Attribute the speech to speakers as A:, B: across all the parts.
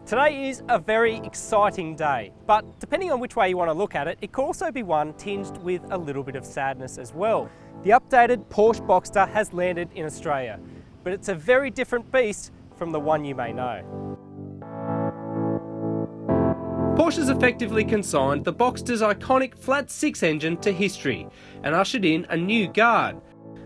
A: Today is a very exciting day, but depending on which way you want to look at it, it could also be one tinged with a little bit of sadness as well. The updated Porsche Boxster has landed in Australia, but it's a very different beast from the one you may know. Porsche's effectively consigned the Boxster's iconic flat six engine to history and ushered in a new guard.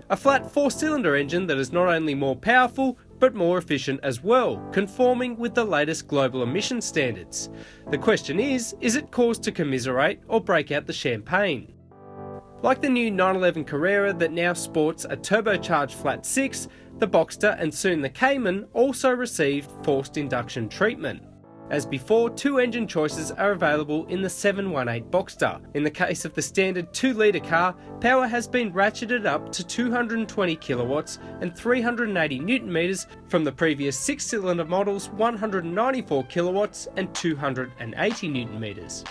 A: A flat four-cylinder engine that is not only more powerful, but more efficient as well, conforming with the latest global emission standards. The question is it cause to commiserate or break out the champagne? Like the new 911 Carrera that now sports a turbocharged flat six, the Boxster and soon the Cayman also received forced induction treatment. As before, two engine choices are available in the 718 Boxster. In the case of the standard 2-litre car, power has been ratcheted up to 220 kilowatts and 380 newton meters from the previous 6-cylinder models 194 kilowatts and 280 newton meters.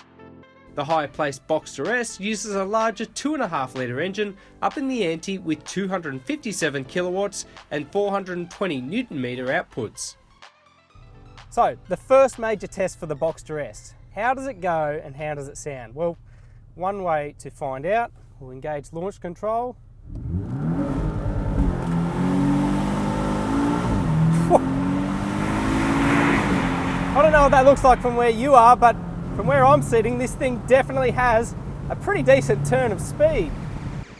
A: The higher placed Boxster S uses a larger 2.5-litre engine up in the ante with 257 kilowatts and 420 newton meter outputs. So, the first major test for the Boxster S. How does it go and how does it sound? Well, one way to find out, we'll engage launch control. I don't know what that looks like from where you are, but from where I'm sitting, this thing definitely has a pretty decent turn of speed.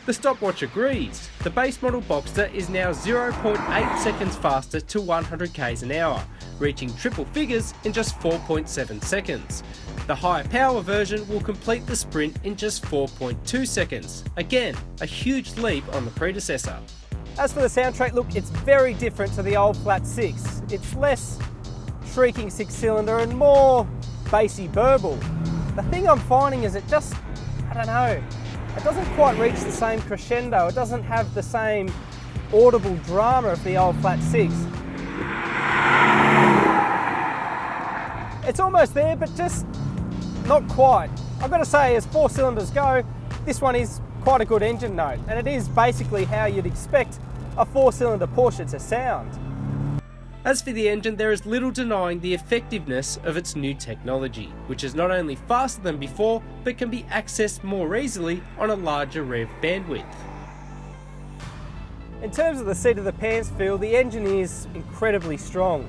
A: The stopwatch agrees. The base model Boxster is now 0.8 seconds faster to 100 k's an hour, reaching triple figures in just 4.7 seconds. The higher power version will complete the sprint in just 4.2 seconds. Again, a huge leap on the predecessor. As for the soundtrack, look, it's very different to the old flat six. It's less shrieking six-cylinder and more bassy burble. The thing I'm finding is it just, I don't know, it doesn't quite reach the same crescendo. It doesn't have the same audible drama of the old flat six. It's almost there, but just not quite. I've got to say, as four cylinders go, this one is quite a good engine note, and it is basically how you'd expect a four-cylinder Porsche to sound. As for the engine, there is little denying the effectiveness of its new technology, which is not only faster than before, but can be accessed more easily on a larger rev bandwidth. In terms of the seat of the pants feel, the engine is incredibly strong.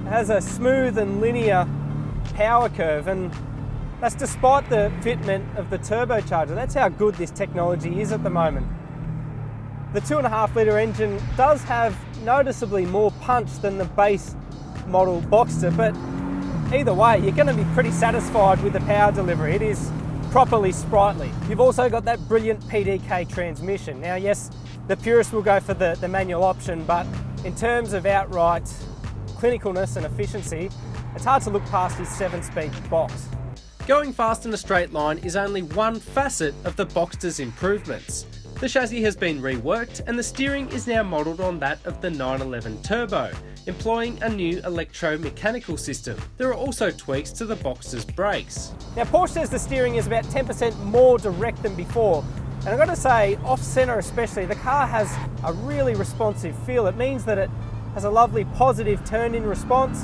A: It has a smooth and linear power curve, and that's despite the fitment of the turbocharger. That's how good this technology is at the moment. The 2.5-litre engine does have noticeably more punch than the base model Boxster, but either way, you're going to be pretty satisfied with the power delivery. It is properly sprightly. You've also got that brilliant PDK transmission. Now, yes, the purists will go for the manual option, but in terms of outright clinicalness and efficiency, it's hard to look past his 7-speed box. Going fast in a straight line is only one facet of the Boxster's improvements. The chassis has been reworked and the steering is now modelled on that of the 911 Turbo, employing a new electromechanical system. There are also tweaks to the Boxster's brakes. Now, Porsche says the steering is about 10% more direct than before, and I've got to say, off-centre especially, the car has a really responsive feel. It means that it has a lovely positive turn-in response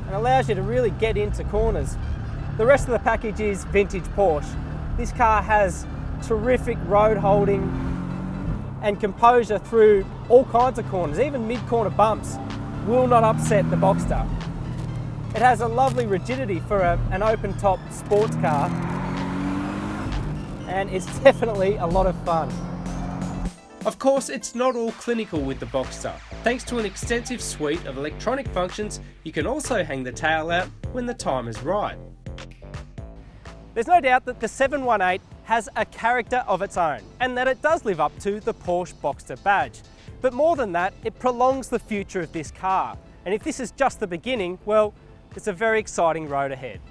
A: and allows you to really get into corners. The rest of the package is vintage Porsche. This car has terrific road holding and composure through all kinds of corners. Even mid-corner bumps will not upset the Boxster. It has a lovely rigidity for an open-top sports car, and it's definitely a lot of fun. Of course, it's not all clinical with the Boxster. Thanks to an extensive suite of electronic functions, you can also hang the tail out when the time is right. There's no doubt that the 718 has a character of its own, and that it does live up to the Porsche Boxster badge. But more than that, it prolongs the future of this car. And if this is just the beginning, well, it's a very exciting road ahead.